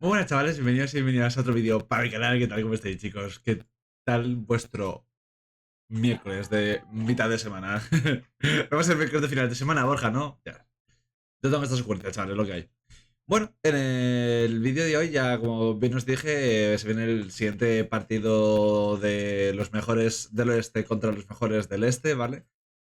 Muy buenas chavales, bienvenidos y bienvenidas a otro vídeo para mi canal. ¿Qué tal? ¿Cómo estáis, chicos? ¿Qué tal vuestro miércoles de mitad de semana? Vamos a ser miércoles de final de semana, Borja, ¿no? Ya. Yo tengo estas ocurrencias, chavales, es lo que hay. Bueno, en el vídeo de hoy, ya como bien os dije, se viene el siguiente partido de los mejores del oeste contra los mejores del este, ¿vale?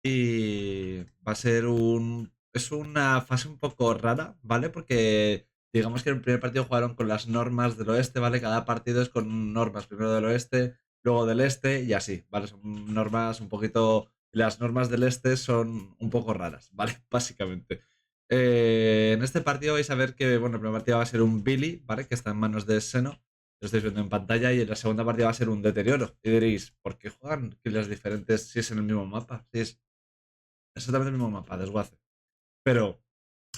Y va a ser un... Es una fase un poco rara, ¿vale? Porque digamos que en el primer partido jugaron con las normas del oeste, ¿vale? Cada partido es con normas, primero del oeste, luego del este y así, ¿vale? Son normas un poquito... Las normas del este son un poco raras, ¿vale? Básicamente. En este partido vais a ver que, bueno, el primer partido va a ser un Billy, ¿vale? Que está en manos de Seno. Lo estáis viendo en pantalla. Y en la segunda partida va a ser un deterioro. Y diréis, ¿por qué juegan killers diferentes si es en el mismo mapa? Si es exactamente el mismo mapa, desguace. Pero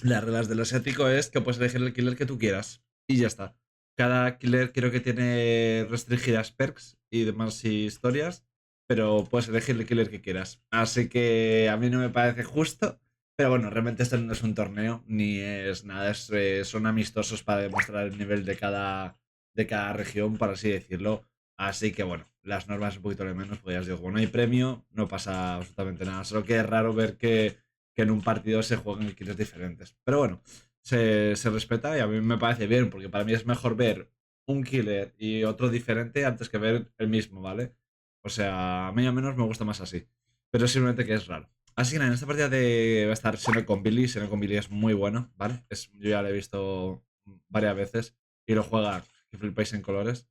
las reglas del asiático es que puedes elegir el killer que tú quieras. Y ya está. Cada killer creo que tiene restringidas perks y demás historias. Pero puedes elegir el killer que quieras. Así que a mí no me parece justo. Pero bueno, realmente esto no es un torneo, ni es nada, son amistosos para demostrar el nivel de cada región, por así decirlo. Así que bueno, las normas un poquito de menos, pues ya os digo, como no hay premio, no pasa absolutamente nada. Solo que es raro ver que en un partido se jueguen killers diferentes. Pero bueno, se respeta y a mí me parece bien, porque para mí es mejor ver un killer y otro diferente antes que ver el mismo, ¿vale? O sea, a mí al menos me gusta más así. Pero simplemente que es raro. Así que nada, en esta partida va a estar Seno con Billy. Seno con Billy es muy bueno, ¿vale? Yo ya lo he visto varias veces y lo juega que flipáis en colores,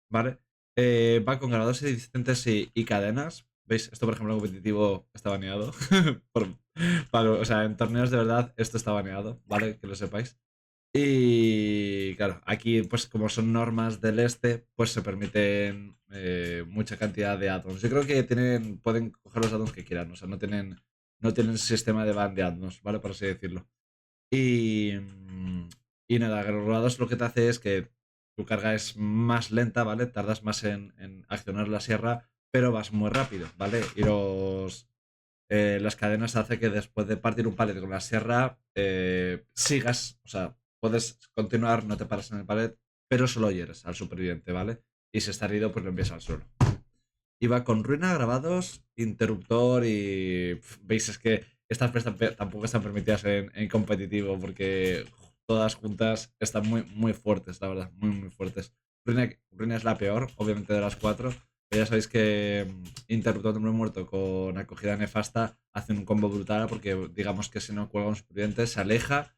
¿vale? Va con grados existentes y cadenas. ¿Veis? Esto, por ejemplo, en competitivo está baneado. O sea, en torneos de verdad esto está baneado, ¿vale? Que lo sepáis. Y claro, aquí pues como son normas del este, pues se permiten mucha cantidad de addons. Yo creo que pueden coger los addons que quieran, o sea, no tienen sistema de ban de addons, ¿vale? Por así decirlo. Y, y nada, los rodados lo que te hace es que tu carga es más lenta, ¿vale? Tardas más en accionar la sierra, pero vas muy rápido, ¿vale? Y las cadenas hace que después de partir un palet con la sierra sigas, o sea, puedes continuar, no te paras en el palet, pero solo hieres al superviviente, ¿vale? Y si está herido, pues lo envías al suelo. Iba con ruina, grabados, interruptor y... Veis, es que estas tampoco están permitidas en competitivo porque todas juntas están muy, muy fuertes, la verdad, muy, muy fuertes. Ruina es la peor, obviamente, de las cuatro. Pero ya sabéis que interruptor de hombre muerto con acogida nefasta hace un combo brutal porque digamos que si no cuelga un superviviente se aleja,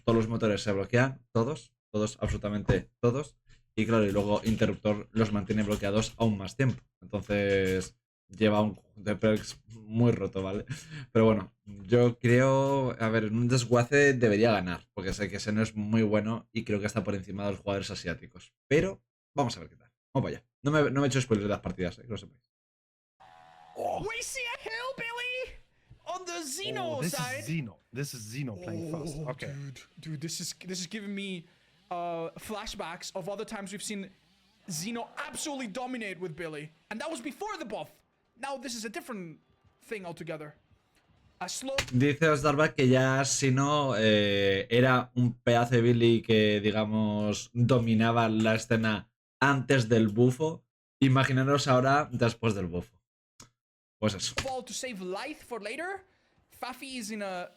todos los motores se bloquean, todos, absolutamente todos. Y claro, y luego interruptor los mantiene bloqueados aún más tiempo. Entonces lleva un conjunto de perks muy roto, ¿vale? Pero bueno, yo creo, a ver, en un desguace debería ganar, porque sé que ese no es muy bueno y creo que está por encima de los jugadores asiáticos. Pero vamos a ver qué tal. Vamos para allá. No me he hecho spoilers de las partidas, que lo sepáis. We see a hillbilly on the Xeno this side. is Xeno. This is Xeno playing first. Okay. Dude, this is giving me flashbacks of other times we've seen Xeno absolutely dominate with Billy, and that was before the buff. Now this is a different thing altogether. A slow. Dice OtzDarva que ya si no era un pedazo de Billy que, digamos, dominaba la escena antes del bufo. Imaginaros ahora después del bufo. Pues eso. Ball to save life for later. Fafi is in a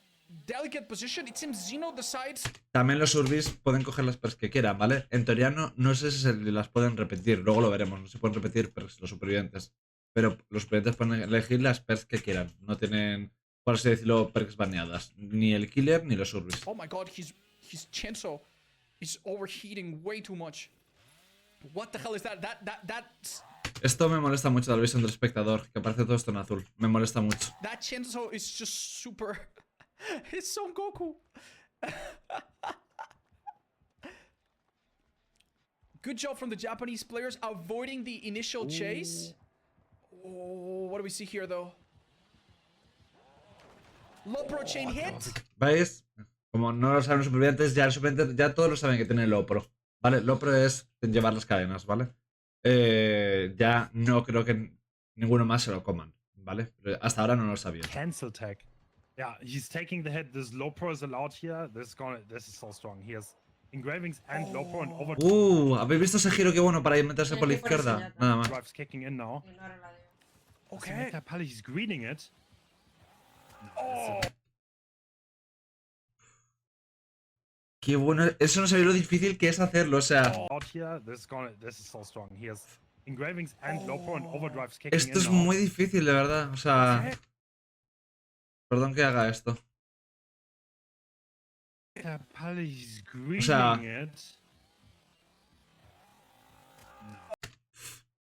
delicate position. It seems Xeno decides. También los Urbis pueden coger las perks que quieran, ¿vale? En teoría no sé si las pueden repetir, luego lo veremos, no se pueden repetir perks los supervivientes. Pero los supervivientes pueden elegir las perks que quieran, no tienen, por así decirlo, perks baneadas. Ni el killer ni los Urbis. Oh my god, his Chenso is overheating way too much. What the hell is that? That's... Esto me molesta mucho de la visión del espectador, que aparece todo esto en azul. Me molesta mucho. That Chenso is just super... It's Son Goku. Good job from the Japanese players avoiding the initial chase. Oh, what do we see here, though? Low pro chain hit. ¿Veis? Como no lo saben los supervivientes, ya todos lo saben que tiene Low Pro. ¿Vale? Low Pro es llevar las cadenas, ¿vale? Ya no creo que ninguno más se lo coman, ¿vale? Pero hasta ahora no lo sabía. Cancel tag. Yeah, he's taking the hit. This low pro is allowed here. This is so strong. He has engravings and low pro and over ¿Habéis visto ese giro? Qué bueno para ir meterse por la izquierda. Nada más. drives kicking in now. Okay. Pally, he's greeting it. Qué bueno. Eso no sabía lo difícil que es hacerlo. O sea, Out here, this is so strong. He has engravings and low pro and overdrives kicking esto in es now. muy difícil, de verdad. O sea, Okay. perdón que haga esto. Pally, he's greeting sea, it.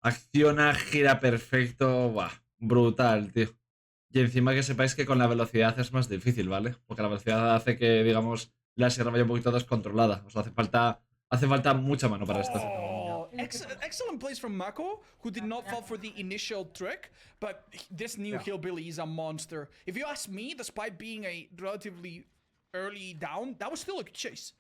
Acciona, gira perfecto. Buah, brutal, tío. Y encima que sepáis que con la velocidad es más difícil, ¿vale? Porque la velocidad hace que, digamos, la sierra vaya un poquito descontrolada. O sea, hace falta mucha mano para esto. Oh, excellent plays from Mako, who did not fall for the initial trick, but this new hillbilly is a monster. If you ask me, despite being a relatively early down, that was still a good chase.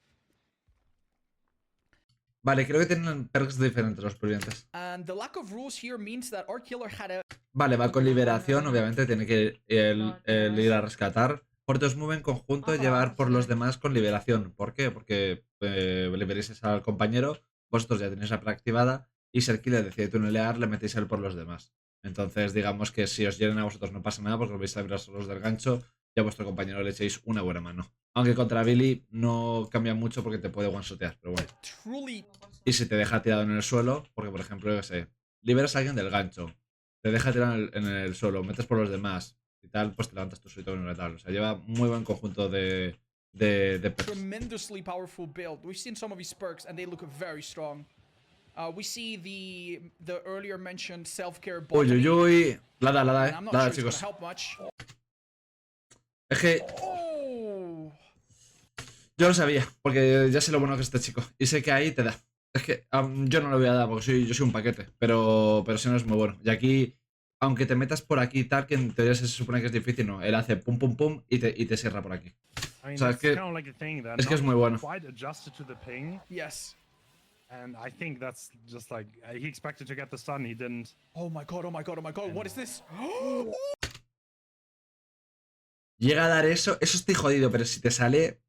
Vale, creo que tienen perks diferentes los supervivientes. And the lack of rules here means that our killer had a... Vale, va con liberación, obviamente tiene que el ir a rescatar. Fortos move en conjunto, llevar por los demás con liberación. ¿Por qué? Porque liberéis al compañero, vosotros ya tenéis la preactivada y si el killer decide tunelear, le metéis a él por los demás. Entonces, digamos que si os hieren a vosotros no pasa nada porque os vais a librar solos del gancho y a vuestro compañero le echéis una buena mano. Aunque contra Billy no cambia mucho porque te puede one-shotear, pero bueno. Truly... Y si te deja tirado en el suelo, porque por ejemplo, yo sé, liberas a alguien del gancho, te deja tirado en el suelo, metes por los demás y tal, pues te levantas tú solito con el tal. O sea, lleva muy buen conjunto de perks. Tremendously powerful build. We've seen some of his perks and they look very strong. We see the earlier mentioned self-care Uy, uy, uy. La da, and I'm not sure it's chicos. gonna help much. Es que Oh. yo lo sabía, porque ya sé lo bueno que es este chico. Y sé que ahí te da. Es que yo no lo voy a dar porque yo soy un paquete, pero si no es muy bueno. Y aquí, aunque te metas por aquí tal, que en teoría se supone que es difícil, no. Él hace pum pum pum y te cierra por aquí. I mean, O sea, that's kind of like a thing that es que es not muy bueno. quite adjusted to the ping, Yes. and I think that's just like he expected to get the stun, he didn't. Oh my god, oh my god, oh my god. What is this? Llega a dar eso estoy jodido, pero si te sale,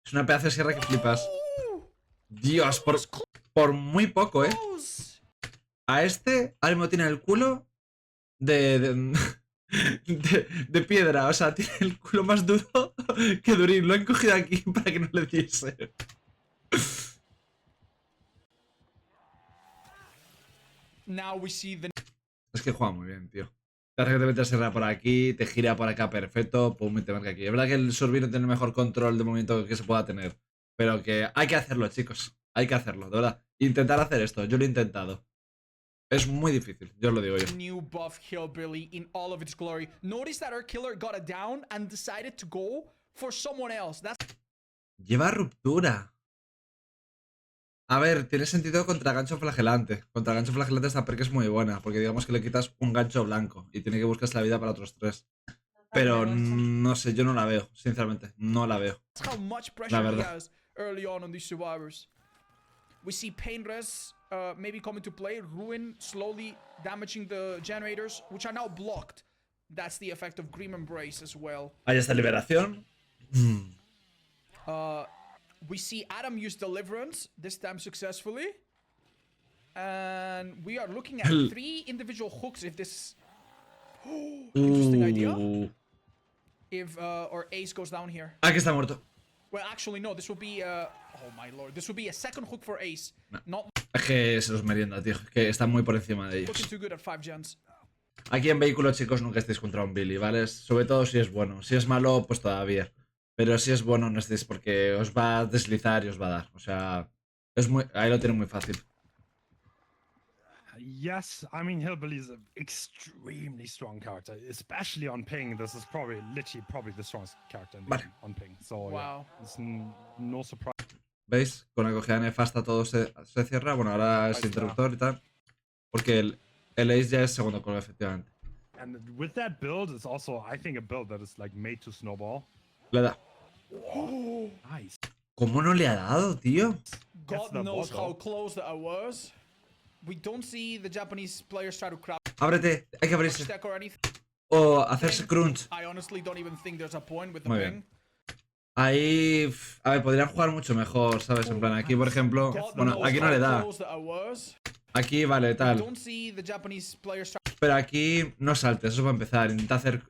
es una pedazo de sierra que flipas. Dios, por muy poco, A este, ahora mismo tiene el culo de piedra. O sea, tiene el culo más duro que Durín. Lo han cogido aquí para que no le diese. Now we see the... Es que juega muy bien, tío. Te hace que te metes sierra por aquí, te gira por acá perfecto, pum, y te marca aquí. Es verdad que el Survey no tiene el mejor control de movimiento que se pueda tener. Pero que hay que hacerlo, chicos. Hay que hacerlo, de verdad. Intentar hacer esto, yo lo he intentado. Es muy difícil, yo os lo digo yo. New buff hillbilly in all of its glory. Notice that our killer got it down and decided to go for someone else. That's... Lleva ruptura. A ver, tiene sentido contra gancho flagelante. Contra gancho flagelante esta perk es muy buena, porque digamos que le quitas un gancho blanco y tiene que buscarse la vida para otros 3. Pero no sé, yo no la veo, sinceramente. No la veo. how much pressure he has early on these survivors. We see pain res maybe coming to play. Ruin slowly damaging the generators, which are now blocked. That's the effect of Grim Embrace as well. Ahí está liberación. We see Adam use Deliverance, this time successfully. And we are looking at 3 individual hooks if this... Interesting idea. If our ace goes down here. Aquí está muerto. Well, actually, no. This will be... oh, my lord. This will be a second hook for ace. No. Not Es que se los merienda, tío. Es que están muy por encima de looking ellos. too good at 5 gens. Aquí en vehículo, chicos, nunca estéis contra un Billy, ¿vale? Sobre todo si es bueno. Si es malo, pues todavía. Pero si es bueno, no estéis porque os va a deslizar y os va a dar. O sea, ahí lo tiene muy fácil. Yes, I mean Hillbilly is an extremely strong character, especially on ping. This is probably the strongest character in the game on ping. So Wow. yeah, it's no surprise. ¿Veis? Con la cogida nefasta todo se cierra. Bueno, ahora es interruptor y tal. Porque el ace ya es segundo color, efectivamente. And with that build, it's also, I think, a build that is like made to snowball. Le da. Nice. ¿Cómo no le ha dado, tío? God the knows bottle. how close that I was. We don't see the Japanese players try to crowd Ábrete, hay que abrirse. stack or anything. O hacerse crunch. I honestly don't even think there's a point with the Muy ping. bien. Ahí, a ver, podrían jugar mucho mejor, ¿sabes? En plan, aquí, por ejemplo, God bueno, knows aquí no how le da. close that I was. Aquí vale, I tal. don't see the Japanese players try- Pero aquí no saltes, eso va a empezar. Intenta hacer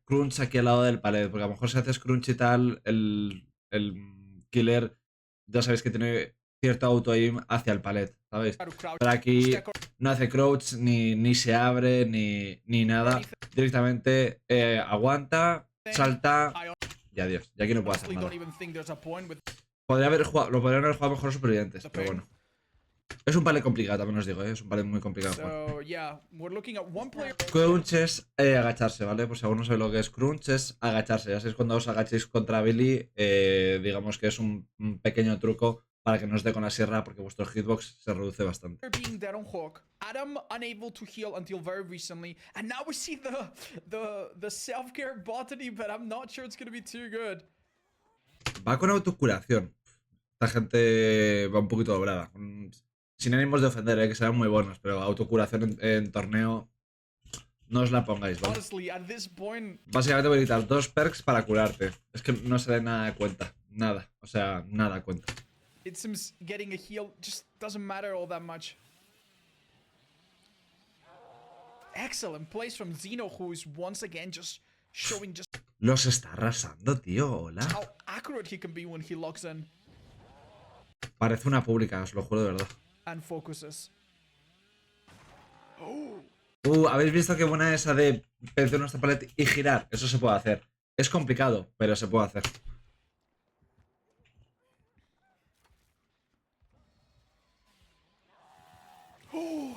crunch aquí al lado del palet, porque a lo mejor si haces crunch y tal, el killer ya sabéis que tiene cierto auto-aim hacia el palet, ¿sabéis? to crouch. Pero aquí Stack or no hace crouch, ni se abre, ni nada. anything. Directamente aguanta, salta I y adiós. Y aquí no puede hacer honestly nada. don't even think there's a point with Lo podrían haber jugado mejor los supervivientes, the pero pain. bueno. Es un palet complicado, también os digo, ¿eh? Es un palet muy complicado de jugar. So yeah, we're looking at one player. Crunch es agacharse, ¿vale? Pues si alguno no sabe lo que es crunch, es agacharse. Ya sabéis, cuando os agachéis contra Billy, digamos que es un pequeño truco para que no os dé con la sierra, porque vuestro hitbox se reduce bastante. Being dead on Hawk, Adam unable to heal until very recently, and now we see the self-care botany, but I'm not sure it's gonna be too good. Va con autocuración. Esta gente va un poquito dobrada. Sin ánimos de ofender, que serán muy buenos, pero autocuración en torneo no os la pongáis, ¿vale? Honestly, at this point, Básicamente voy a quitar 2 perks para curarte. Es que no se da nada de cuenta. Nada. O sea, nada de cuenta. it seems getting a heal just doesn't matter all that much. Excellent plays from Zeno, who is once again just showing just Los está arrasando, tío. Hola. how accurate he can be when he locks in Parece una pública, os lo juro de verdad. and focuses. ¿Habéis visto qué buena esa de perder nuestra paleta y girar? Eso se puede hacer. Es complicado, pero se puede hacer.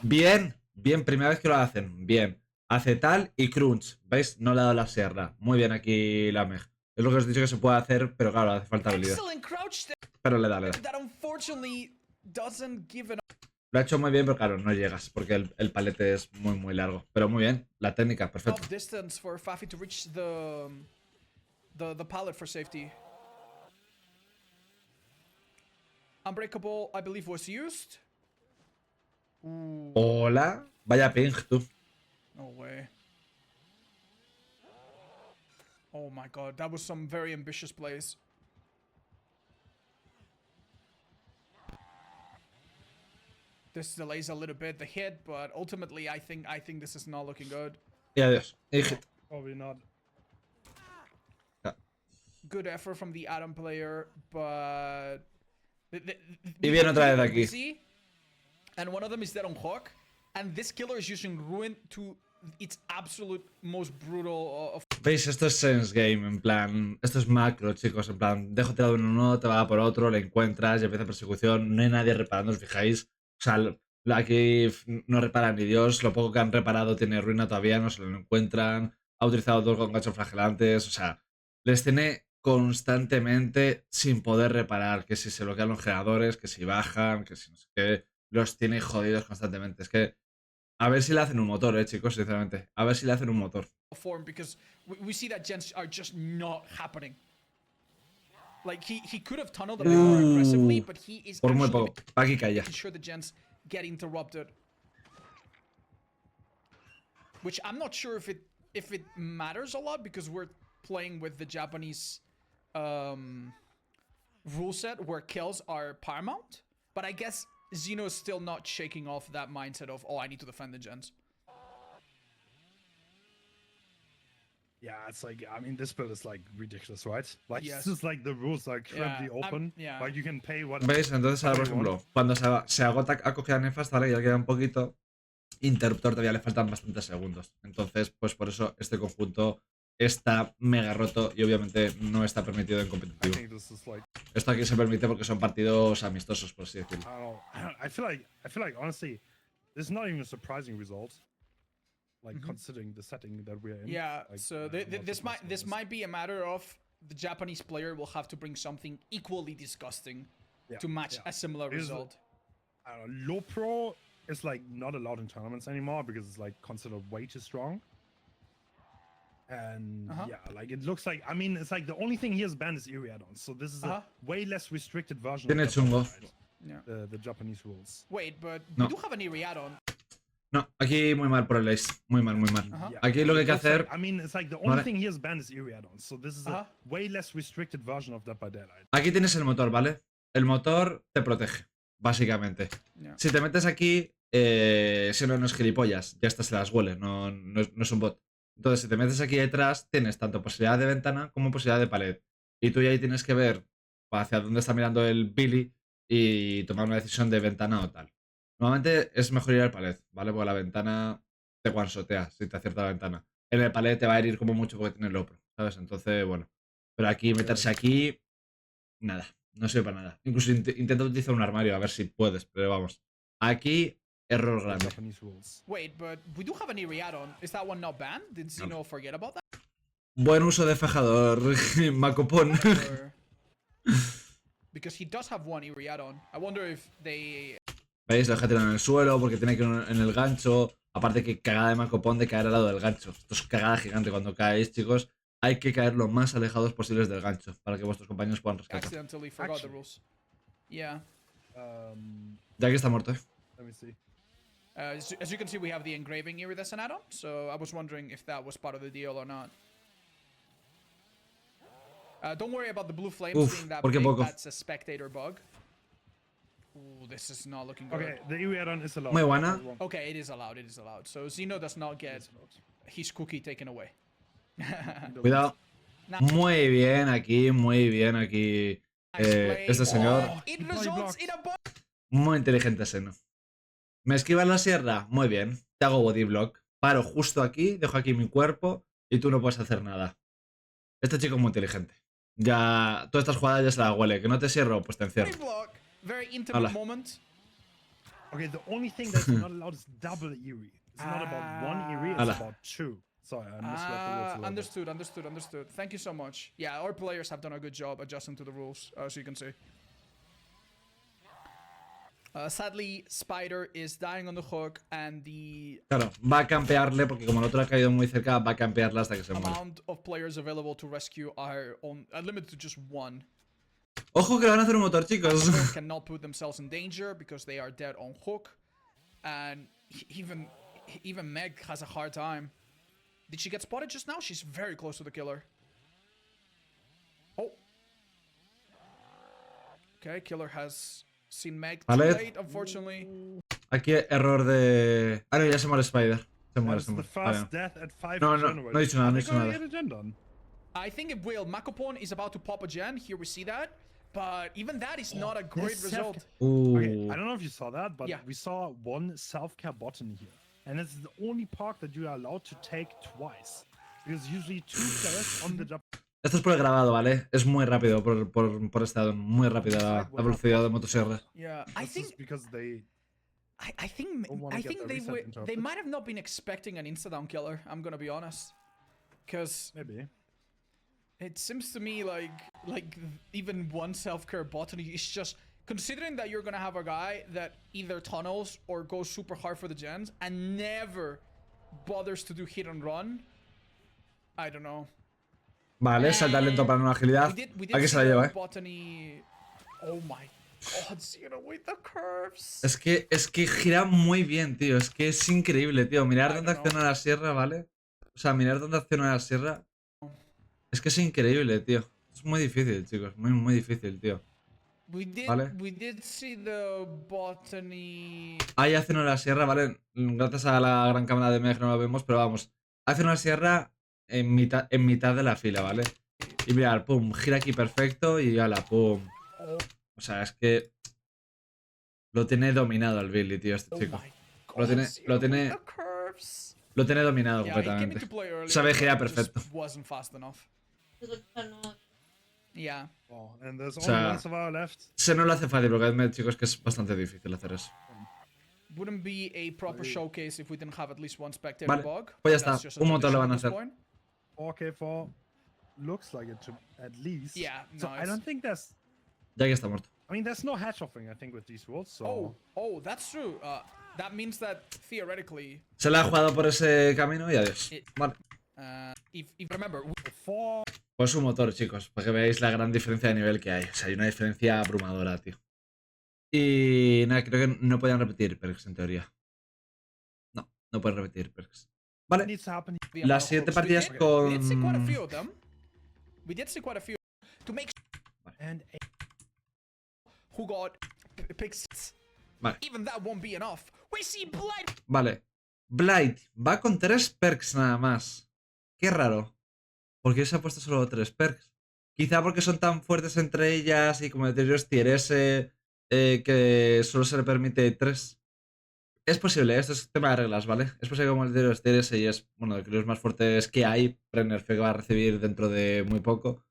Bien, bien, primera vez que lo hacen. Bien. Hace tal y crunch. ¿Veis? No le ha dado la sierra. Muy bien aquí la Meg. Es lo que os he dicho que se puede hacer, pero claro, hace falta habilidad. Excellent crouch Pero le da. that unfortunately doesn't give an Lo ha hecho muy bien, pero claro, no llegas, porque el palete es muy largo. Pero muy bien, la técnica, perfecto. enough distance for Fafi to reach the pallet for safety. Unbreakable, I believe, was used. Ooh, Hola. Vaya ping, tú. no way. Oh my god, that was some very ambitious plays. This delays a little bit the hit, but ultimately I think this is not looking good. Y adiós. Y hit. Probably not. Good effort from the Adam player, but Y viene otra vez de aquí. busy, and one of them is dead on Hawk, and this killer is using Ruin to its absolute most brutal of ¿Veis? Esto es Sense Game, en plan. Esto es macro, chicos. En plan, dejo tirado en uno, te va por otro, le encuentras y empieza persecución. No hay nadie reparando, os fijáis. O sea, aquí no repara ni Dios. Lo poco que han reparado tiene ruina todavía, no se lo encuentran. Ha utilizado 2 con ganchos flagelantes. O sea, les tiene constantemente sin poder reparar. Que si se bloquean los generadores, que si bajan, que si no sé qué. Los tiene jodidos constantemente. Es que. A ver si le hacen un motor, chicos, sinceramente. A ver si le hacen un motor. form because we see that gens are just not happening. Like he could have tunneled a bit more aggressively, but he is Por muy actually poco. Aquí calla. making sure the gens get interrupted. Which I'm not sure if it matters a lot because we're playing with the Japanese rule set where kills are paramount. But I guess Zeno is still not shaking off that mindset of, oh, I need to defend the gens. Yeah, it's like, I mean, this build is like ridiculous, right? Like, Yes. it's just like the rules are incredibly I'm- open. yeah. Like, you can pay what. ¿Veis? Entonces ahora, por ejemplo, cuando se agota acogida nefasta, ¿vale? Ya queda un poquito. Interruptor todavía le faltan bastantes segundos. Entonces, pues por eso este conjunto está mega roto y obviamente no está permitido en I competitivo. think this is like, Esto aquí se permite porque son partidos amistosos, por así decirlo. I don't know. I feel like honestly, this is not even a surprising result. Like considering the setting that we're in. Yeah, Like, so I'm not this surprised by this might be a matter of the Japanese player will have to bring something equally disgusting Yeah, to match yeah. a similar It is- result. I don't know, low pro is like not allowed in tournaments anymore because it's like considered way too strong. And yeah, like it looks like, I mean, it's like the only thing he has banned is Iriadon, so this is a way less restricted version Tiene of chungo. the Japanese rules. Wait, but No. we do have an Iriadon. No, aquí muy mal por el ace. Muy mal, muy mal. Ajá. Aquí lo que hay que It's like- hacer... I mean, it's like the Vale. only thing here is banned is eerie add-ons. So this is a Ajá. way less restricted version of Dead by Daylight. Aquí tienes el motor, ¿vale? El motor te protege, básicamente. Yeah. Si te metes aquí, si no es gilipollas, ya estas se las huele, no es un bot. Entonces, si te metes aquí detrás, tienes tanto posibilidad de ventana como posibilidad de pared. Y tú ya ahí tienes que ver hacia dónde está mirando el Billy y tomar una decisión de ventana o tal. Normalmente es mejor ir al pared, ¿vale? Porque la ventana te one-shotea si te acierta la ventana. En el pared te va a herir como mucho porque tiene el opro, ¿sabes? Entonces, bueno. Pero aquí, meterse aquí, nada. No sirve para nada. Incluso intenta utilizar un armario a ver si puedes, pero vamos. Aquí, error grande. Japanese rules. Wait, but we do have an eerie add-on. Is that one not banned? Did Zeno forget about that? Buen uso de fajador, Macopón. Or... Because he does have one eerie add-on. I wonder if they... ¿Veis? Lo deja tirado en el suelo porque tiene que ir en el gancho. Aparte que cagada de Macopón de caer al lado del gancho. Esto es cagada gigante cuando caéis, chicos. Hay que caer lo más alejados posibles del gancho para que vuestros compañeros puedan rescatar. accidentally forgot the rules. Yeah. Ya que está muerto, Let me see. As you can see, we have the engraving eerie that's an add-on. So I was wondering if that was part of the deal or not. Don't worry about the blue flames being that ¿por qué big. poco? That's a spectator bug. Ooh, this is not looking good. Okay, the eerie add-on is allowed. Muy buena. Okay, it is allowed. It is allowed. So Zeno does not get his cookie taken away. Cuidado. Nah. Muy bien aquí, muy bien aquí. Este señor. Oh, it results in a bug. Muy inteligente, Seno. ¿Me esquivas la sierra? Muy bien. Te hago body block. Paro justo aquí, dejo aquí mi cuerpo y tú no puedes hacer nada. Este chico es muy inteligente. Ya, todas estas jugadas ya se las huele. Que no te cierro, pues te encierro. Block. Very intimate Hola. moment. Okay, the only thing that's not allowed is double eerie. It's not about one eerie, it's Hola. about two. Sorry, I misread the rules a little bit. Understood. Thank you so much. Yeah, our players have done a good job adjusting to the rules, as you can see. Sadly, Spider is dying on the hook, and the Claro, va a campearle porque como el otro ha caído muy cerca, va a campearla hasta que se muera. amount of players available to rescue are limited to just one. Ojo que le van a hacer un motor, chicos. Players cannot put themselves in danger because they are dead on hook, and even Meg has a hard time. Did she get spotted just now? She's very close to the killer. Oh. Okay, killer has seen Meg too Vale. late, unfortunately. Aquí error de... Ah, no, ya se muere Spider. Se muere, That's se the muere. first Vale. death at 5 No, no, January. no he dicho nada, no he Are they dicho gonna nada. get a gen done? I think it will. Makopon is about to pop a gen. Here we see that. But even that is not a great This result. Okay, I don't know if you saw that, but Yeah. we saw one self-care button here. And it's the only perk that you are allowed to take twice. Because usually two players on the job. Esto es por el grabado, ¿vale? Es muy rápido por este addon. Muy rápida la velocidad de motosierra. Yeah, I This think is because they I think Don't wanna I get think the they reset were interrupted. they might have not been expecting an insta-down killer. I'm gonna be honest, because maybe. it seems to me like even one self-care botany is just considering that you're gonna have a guy that either tunnels or goes super hard for the gens and never bothers to do hit and run. I don't know. Vale, salta lento para una agilidad. We did Aquí se see la the lleva, botany. Oh my god, Zeno with the curves. Es que gira muy bien, tío. Es que es increíble, tío. Mirar I dónde don't know. acciona la sierra, ¿vale? O sea, mirar dónde acciona la sierra. Es que es increíble, tío. Es muy difícil, chicos. Muy, muy difícil, tío. We Vale. did see the botany. Ahí acciona la sierra, ¿vale? Gracias a la gran cámara de Meg no lo vemos, pero vamos. Hace una sierra en mitad de la fila, ¿vale? Y mirad, pum, gira aquí perfecto y ala, pum. O sea, es que lo tiene dominado el Billy, tío, este chico. Lo tiene The curves. Lo tiene dominado Yeah, he came completamente. into play earlier, Sabe but girar just perfecto. Wasn't fast enough. Yeah. Oh, and there's O only sea, one survivor left. Se no lo hace fácil, porque admit, chicos, que es bastante difícil hacer eso. Wouldn't be a proper showcase if we didn't have at least one spectator Vale, bug. pues ya That's está. just a Un montón le tradition van a at this hacer. point. 4K4 looks like it to at least. Yeah, So no, I don't think there's. Ya que está muerto. I mean, there's no hatch offering, I think, with these rules. So. Oh, that's true. That means that theoretically, Se la ha jugado por ese camino y adiós. Vale. if remember, Four. Pues un motor, chicos, para que veáis la gran diferencia de nivel que hay. O sea, hay una diferencia abrumadora, tío. Y nada, creo que no podían repetir perks en teoría. No. No puedes repetir perks. Vale. Needs to happen. La siguiente partida es We did see quite a con... few of them. We did see quite a few to make And who got picks. Vale. Even that won't be enough. We see Blight. Vale. Blight va con 3 perks nada más. Qué raro. ¿Por qué se ha puesto solo 3 perks? Quizá porque son tan fuertes entre ellas y como deterioros tier S que solo se le permite 3. Es posible, esto es tema de reglas, ¿vale? Es posible que como el deterioro tier S y es, bueno, de los más fuertes que hay, Pre-nerf que va a recibir dentro de muy poco,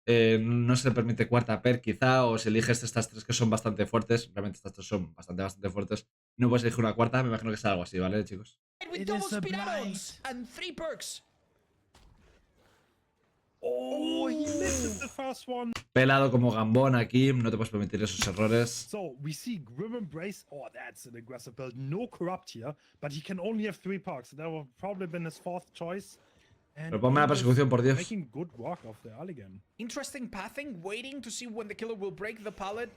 no se le permite cuarta perk quizá, o si eliges estas 3 que son bastante fuertes, realmente estas 3 son bastante fuertes, no puedes elegir una cuarta, me imagino que sea algo así, ¿vale, chicos? With It double is a speed blight. add-ons and 3 perks. oh, he misses the first one. Pelado como Gambón aquí, no te puedes permitir esos errores. So we see Grim Embrace. Oh, that's an aggressive build. No corrupt here, but he can only have 3 perks. That would have probably been his 4th choice. And Pero ponme la he is persecución, por Dios. Making good work of the Alligan. Interesting pathing, waiting to see when the killer will break the pallet.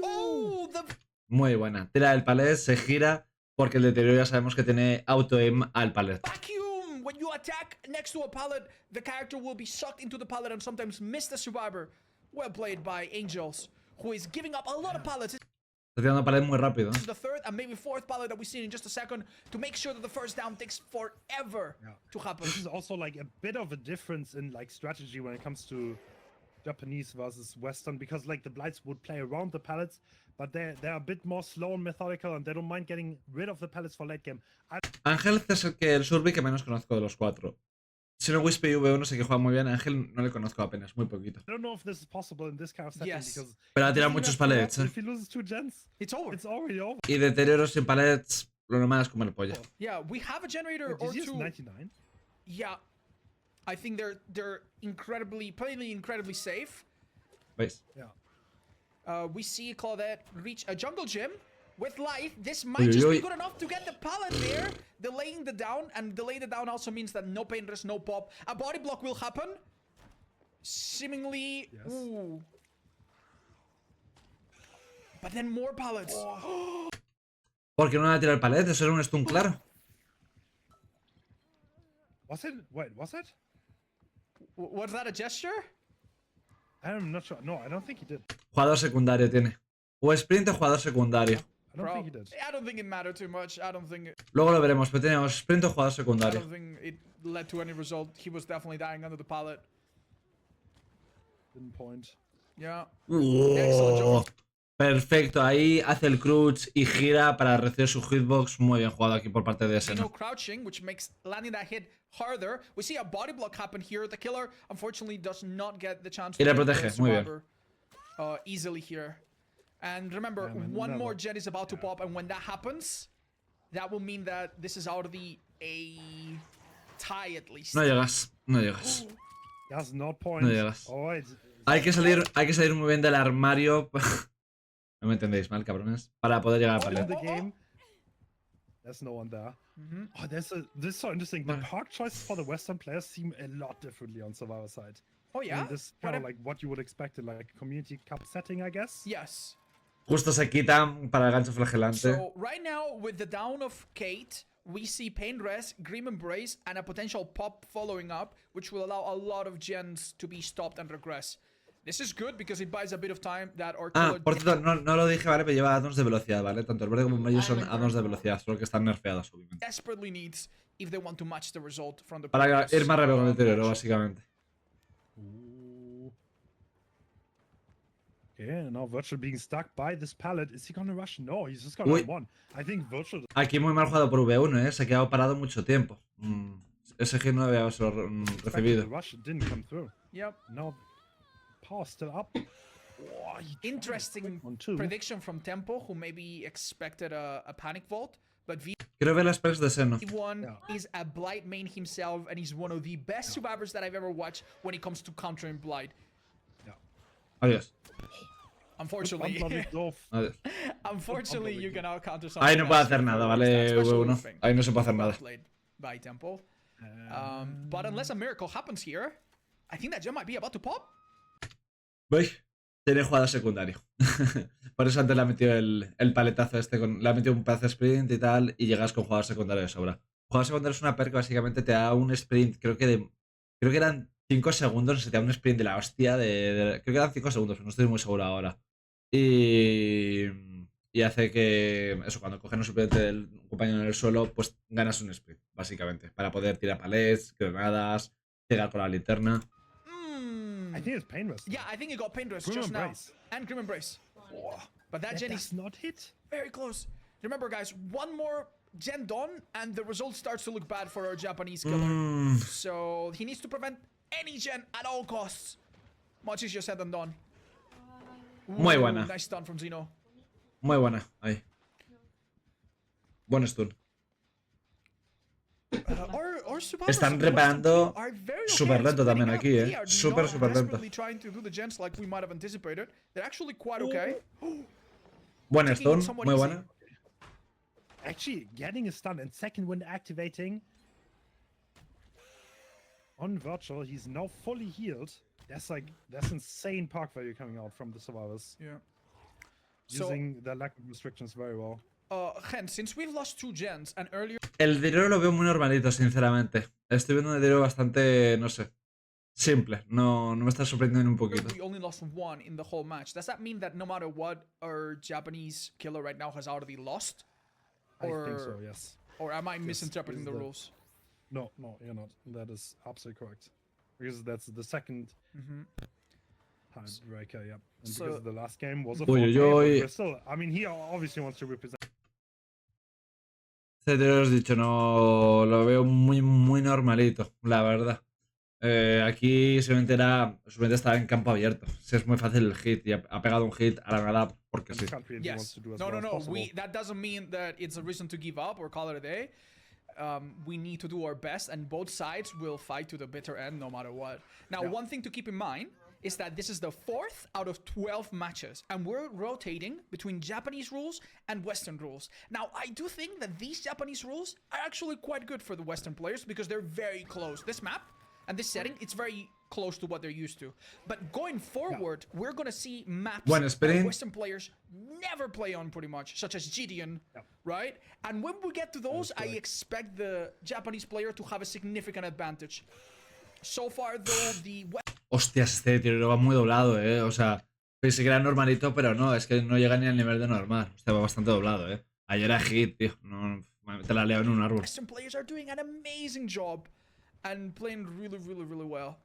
Oh, the Muy buena. Tira el palet, se gira, porque el deterioro ya sabemos que tiene auto-aim al palet. vacuum! When you attack next to a pallet, the character will be sucked into the pallet and sometimes miss the survivor. Well played by Angels, who is giving up a lot of pallets. Está tirando palet muy rápido. This is the 3rd and maybe 4th pallet that we see in just a second to make sure that the first down takes forever to happen. This is also like a bit of a difference in like strategy when it comes to Japanese versus Western, because like the Blights would play around the pallets, but they're a bit more slow and methodical, and they don't mind getting rid of the pallets for late game. Ángel es el Surby que menos conozco de los 4. Si no, Wispy V1 sé que juega muy bien. Ángel no le conozco apenas, muy poquito. I don't know if this is possible in this kind of setting, Yes. because Pero ha if tirado he muchos left corrupt, palets, If he loses 2 gens, It's over. it's already over. Y deterioros sin palets, lo normal es comer polla. Yeah, we have a generator Wait, or did he use two. 99? Yeah, I think they're plainly incredibly safe. ¿Veis? Yeah. We see Claudette reach a jungle gym with life. This Uy, might just uy, be uy. good enough to get the pallet there. Delaying the down, and delay the down also means that no pain rest, no pop. A body block will happen. Seemingly. Yes. Ooh. But then more pallets. ¿Por qué no le ha tirado el palet? Eso era un stun claro. Was it? Wait, was it? Was that a gesture? I'm not sure. No, I don't think he did. Jugador secundario tiene. O sprint o jugador secundario. I don't think he did. I don't think it mattered too much. I don't think Luego lo veremos, pero tenemos sprint o jugador secundario. it led to any result. He was definitely dying under the pallet. Didn't point. Yeah. Excellent job. Perfecto, ahí hace el crouch y gira para recibir su hitbox. Muy bien jugado aquí por parte de ese. No crouching, which makes landing that hit harder. We see a body block happen here. The killer, unfortunately, does not get the chance Y to le hit the protege, muy bien. survivor, easily here. And remember, Yeah, man, one never. more jet is about to pop, and when that happens, that will mean that this is out of a tie at least. No llegas, no llegas. Does not point. No llegas. Oh, wait. Hay que salir muy bien del armario. No me entendéis mal, cabrones. Para poder llegar al In palet. the game, there's no one there. Oh, this is so interesting. The park choices for the Western players seem a lot differently on Survivor side. Oh I yeah. mean, this kind of like what you would expect in like a community cup setting, I guess. Yes. Justo se quitan para el gancho flagelante. So right now, with the down of Kate, we see Pain Rest, Grim Embrace, and a potential pop following up, which will allow a lot of gens to be stopped and regress. This is good because it buys a bit of time that our Ah, killer por cierto, no lo dije, ¿vale? Pero lleva addons de velocidad, ¿vale? Tanto el verde como el medio son Ah, addons de velocidad, solo que están nerfeados, obviamente. desperately needs if they want to match the result from the Para previous, ir más rápido con el deterioro, match. básicamente. Ooh. Okay, now Virtual being stuck by this pallet. Is he gonna rush? No, he's just gonna Uy. run one. I think Virtual. Aquí muy mal jugado por V1, ¿eh? Se ha quedado parado mucho tiempo. Ese hit no había recibido. The rush didn't come through. Yep. Now, power still up. Oh, he tried a Interesting quick one too. prediction from Tempo, who maybe expected a panic vault, but Quiero ver las perks de Seno. V1 Yeah. is a Blight main himself, and he's one of the best survivors that I've ever watched when it comes to countering Blight. Adiós. Unfortunately, Unblooded Dove. Adiós. unfortunately, you can out counter Ahí no puede something hacer that's nada, super ¿vale? stats, special V1. thing. Ahí no se puede hacer Well nada. played by Tempo. But unless a miracle happens here, I think that gem might be about to pop. ¿Veis? Tiene jugador secundario. Por eso antes le ha metido el paletazo este, le ha metido un pedazo de sprint y tal, y llegas con jugador secundario de sobra. Jugador secundario es una perk que básicamente te da un sprint, creo que eran 5 segundos, no sé, te da un sprint de la hostia, creo que eran 5 segundos, pero no estoy muy seguro ahora. Y, y hace que, eso, cuando cogen un suplente del compañero en el suelo, pues ganas un sprint, básicamente, para poder tirar palets, granadas, llegar con la linterna. I think it's pain rest. Yeah, I think he got pain rest Grim just now. Embrace. And Grim Embrace. Oh, but that That Gen does is not hit. very close. Remember, guys, one more Gen done, and the result starts to look bad for our Japanese killer. So he needs to prevent any Gen at all costs. Much easier said than done. Muy buena. Nice stun from Zeno. Muy buena, ahí. Buen stun. Our Están reparando súper lento también aquí, Súper lento. Trying to do the gens like we might have anticipated. They're actually quite okay. Buen Taking stun, it somewhat muy easy. buena. Actually, getting a stun and second wind activating on Virtual. He's now fully healed. That's insane park value coming out from the survivors. Yeah. Using the lack of restrictions very well. Gen, since we've lost 2 gens and earlier El dinero lo veo muy normalito, sinceramente. Estoy viendo un dinero bastante, no sé, simple. No me está sorprendiendo ni un poquito. we only lost 1 in the whole match. Does that mean that no matter what, our Japanese killer right now has already lost? I think so, yes. Or am I misinterpreting the is the- rules? No, you're not. That is absolutely correct. Because that's the second tiebreaker, yeah. And So- because the last game was a Uy, 4K, uy, but uy. we're still, I mean, he obviously wants to represent. Este dinero os he dicho, no lo veo muy normalito, la verdad. Aquí solamente estaba en campo abierto. Es muy fácil el hit y ha pegado un hit a la nada porque in sí. the country and he wants Yes. to do as No, well no, as no. possible. That doesn't mean that it's a reason to give up or call it a day. We need to do our best, and both sides will fight to the bitter end no matter what. Now, one thing to keep in mind is that this is the 4th out of 12 matches, and we're rotating between Japanese rules and Western rules. Now, I do think that these Japanese rules are actually quite good for the Western players because they're very close. This map and this setting, it's very close to what they're used to. But going forward, we're gonna see maps Buen that sprint. Western players never play on pretty much, such as Gideon, right? And when we get to those, I expect the Japanese player to have a significant advantage. So far, though, the Hostias, este tiro va muy doblado, O sea, pensé que era normalito, pero no, es que no llega ni al nivel de normal. Está bastante doblado, Ayer era hit, tío. No, te la leo en un árbol. Western players are doing an amazing job and playing really, really, really well.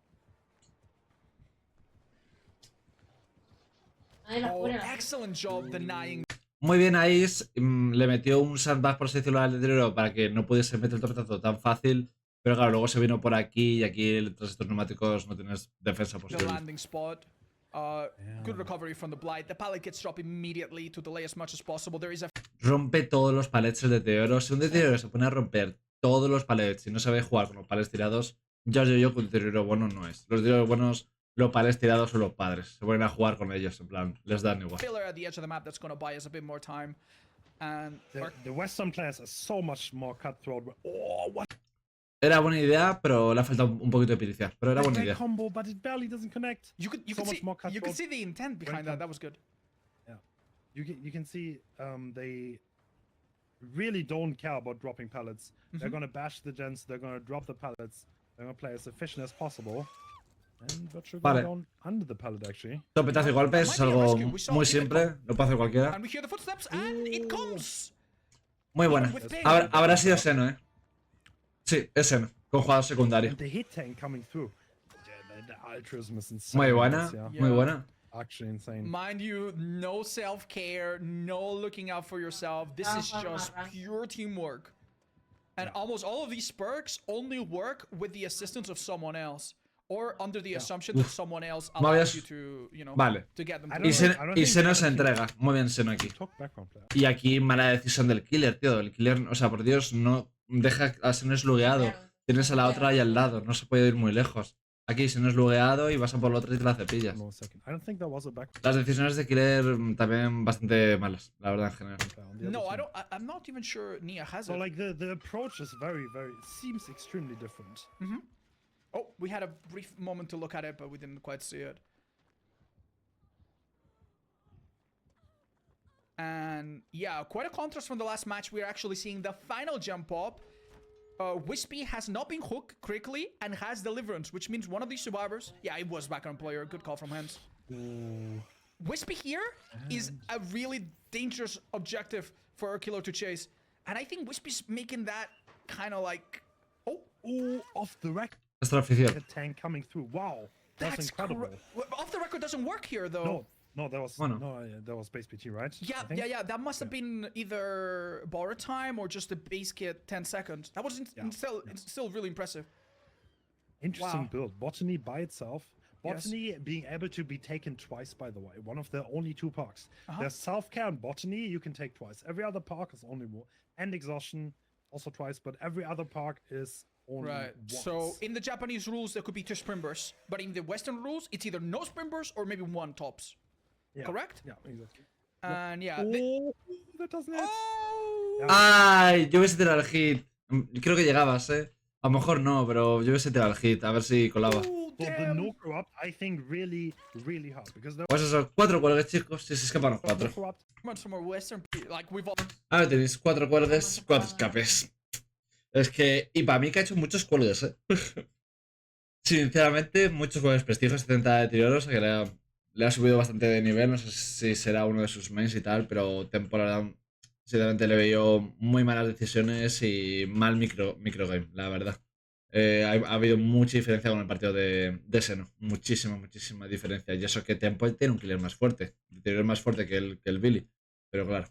Oh, excellent job denying. Muy bien, Ice. Le metió un sandbag, por así decirlo, al dinero para que no pudiese meter el torpetazo tan fácil. Pero claro, luego se vino por aquí y aquí tras estos neumáticos no tienes defensa The posible. landing spot. Good recovery from the blight. The pallet gets dropped immediately to delay as much as possible. There is a Rompe todos los palets el deterioro. Si un deterioro se pone a romper todos los palets y no sabe jugar con los palets tirados, ya os digo yo que un deterioro bueno no es. Los deterioros buenos, los palets tirados son los padres. Se ponen a jugar con ellos, en plan, les dan igual. filler at the edge of the map that's going to buy us a bit more time. And The Western players are so much more cutthroat. Oh, what Era buena idea, pero le ha faltado un poquito de periciar. Pero era a buena great idea. combo, but it barely doesn't connect. you could So much see more you could cutthroat. see the intent behind that. That was good. Yeah, you can see they really don't care about dropping pallets. They're gonna bash the gens. They're gonna drop the pallets. They're gonna play as efficient as possible. And Virtual Vale. down under the pallet actually. Topetazo y golpes es algo muy simple, lo puede hacer cualquiera. And we hear the footsteps, and it comes. Muy buena. With pain. Habrá sido Seno, Sí, es Seno, con jugador secundario. And the hit tank coming through. Yeah, the altruism is insane. Muy buena, Yeah. muy buena. Actually insane. Mind you, no self-care, no looking out for yourself. This is just pure teamwork. And almost all of these perks only work with the assistance of someone else. Or under the assumption that someone else allows you to, Vale. to get them I through. don't Y think Seno the se other team entrega. Muy bien Seno aquí. Top background player. Y aquí mala decisión del killer, tío. El killer, o sea, por Dios, no deja a Seno eslugueado. Tienes a la otra ahí al lado, no se puede ir muy lejos. Aquí Seno eslugueado y vas a por la otra y te la cepillas. No second. I don't think that was a back. Las decisiones de killer también bastante malas, la verdad, en general. player on the other No, team. I'm not even sure Nia has So it. like the approach is very seems extremely different. Oh, we had a brief moment to look at it, but we didn't quite see it. And yeah, quite a contrast from the last match. We're actually seeing the final jump up. Wispy has not been hooked critically and has deliverance, which means one of these survivors. Yeah, it was background player. Good call from Hans. Wispy here is a really dangerous objective for a killer to chase. And I think Wispy's making that kind of like... Oh, off the record. Hasta la oficial. The tank coming through. Wow. That's incredible. Off the record doesn't work here, though. No, that was that was base PT, right? Yeah. That must have been either borrowed time or just a base kit 10 seconds. That was still really impressive. Interesting build. Botany by itself. Botany being able to be taken twice, by the way. One of the only 2 parks. There's self-care and Botany you can take twice. Every other park is only one. And exhaustion also twice, but every other park is only once. So in the Japanese rules, there could be 2 sprint bursts, but in the Western rules, it's either no sprint bursts or maybe 1 tops. Correct? Yeah, exactly. And that doesn't hit. Ay, yo hubiese tirado el hit. Creo que llegabas, A lo mejor no, pero yo hubiese tirado el hit. A ver si colaba. The no corrupt, I think, really hard. Because Pues eso, 4 cuelgues, chicos. Si se escapan los 4. A ver, tenéis 4 cuelgues, 4 escapes. Es que... Y para mí que ha hecho muchos cuelgues, Sinceramente, muchos cuelgues prestigio, 70 de tiroros, que le ha subido bastante de nivel. No sé si será uno de sus mains y tal, pero temporada... Sinceramente le veo muy malas decisiones y mal microgame, la verdad. Ha habido mucha diferencia con el partido de Seno. Muchísima diferencia. Y eso que Tempo tiene un killer más fuerte. El killer más fuerte que el Billy. Pero claro,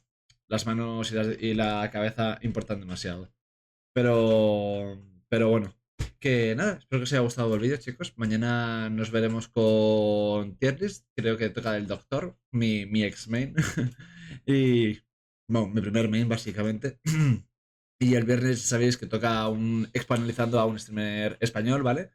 las manos y la cabeza importan demasiado. Pero bueno. Que nada, espero que os haya gustado el vídeo, chicos. Mañana nos veremos con tier list. Creo que toca el doctor, mi ex main. Y bueno, mi primer main básicamente. Y el viernes sabéis que toca expanalizando a un streamer español, ¿vale?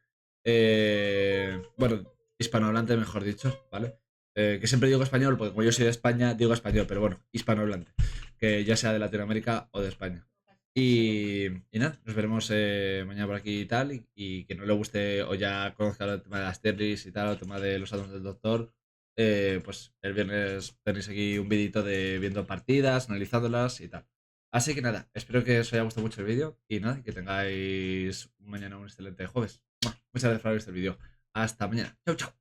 Bueno, hispanohablante mejor dicho, ¿vale? Que siempre digo español, porque como yo soy de España, digo español, pero bueno, hispanohablante. Que ya sea de Latinoamérica o de España. Y nada, nos veremos mañana por aquí y tal. Y que no le guste o ya conozca el tema de las tier lists y tal, el tema de los addons del doctor. Pues el viernes tenéis aquí un videito de viendo partidas, analizándolas y tal. Así que nada, espero que os haya gustado mucho el vídeo y nada, que tengáis mañana un excelente jueves. Muchas gracias por haber visto el vídeo. Hasta mañana. Chau, chau.